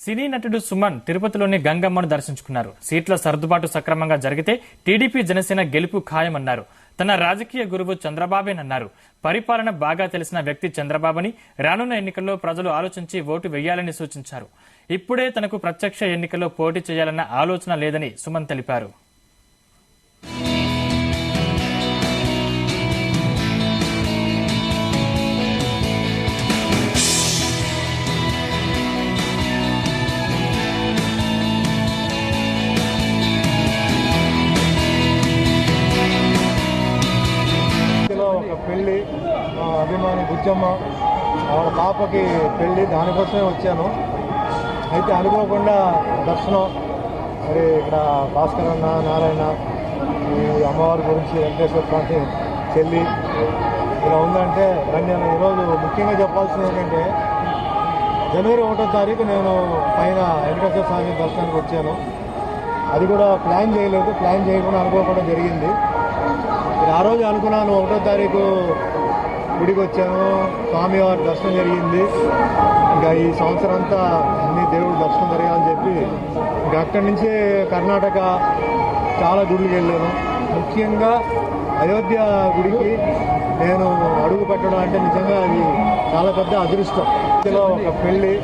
సినీ నటుడు సుమన్ తిరుపతిలోని గంగమ్మను దర్శించుకున్నారు. సీట్ల సర్దుబాటు సక్రమంగా జరిగితే టీడీపీ జనసేన గెలుపు ఖాయమన్నారు. తన రాజకీయ గురువు చంద్రబాబేనన్నారు. పరిపాలన బాగా తెలిసిన వ్యక్తి చంద్రబాబుని రానున్న ఎన్నికల్లో ప్రజలు ఆలోచించి ఓటు వేయాలని సూచించారు. ఇప్పుడే తనకు ప్రత్యక్ష ఎన్నికల్లో పోటీ చేయాలన్న ఆలోచన లేదని సుమన్ తెలిపారు. ఒక పెళ్లి అభిమాని బుజ్జమ్మ వాళ్ళ పాపకి పెళ్లి, దానికోసమే వచ్చాను. అయితే అనుకోకుండా దర్శనం మరి ఇక్కడ భాస్కర్ అన్న, నారాయణ, ఈ అమ్మవారి గురించి వెంకటేశ్వర స్వామి చెల్లి ఇలా ఉందంటే నేను ఈరోజు ముఖ్యంగా చెప్పాల్సింది ఏంటంటే జనవరి 1వ తారీఖు నేను పైన వెంకటేశ్వర స్వామి దర్శనానికి వచ్చాను. అది కూడా ప్లాన్ చేయలేదు, ప్లాన్ చేయకుండా అనుకోకుండా జరిగింది. ఆ రోజు అనుకున్నాను 1వ తారీఖు గుడికి వచ్చాను, స్వామివారి దర్శనం జరిగింది. ఇంకా ఈ సంవత్సరం అంతా అన్ని దేవుడు దర్శనం జరగాలని చెప్పి ఇంకా అక్కడి నుంచే కర్ణాటక చాలా గుడికి వెళ్ళాను. ముఖ్యంగా అయోధ్య గుడికి నేను అడుగు పెట్టడం అంటే నిజంగా అది చాలా పెద్ద అదృష్టం. ఒక పెళ్లి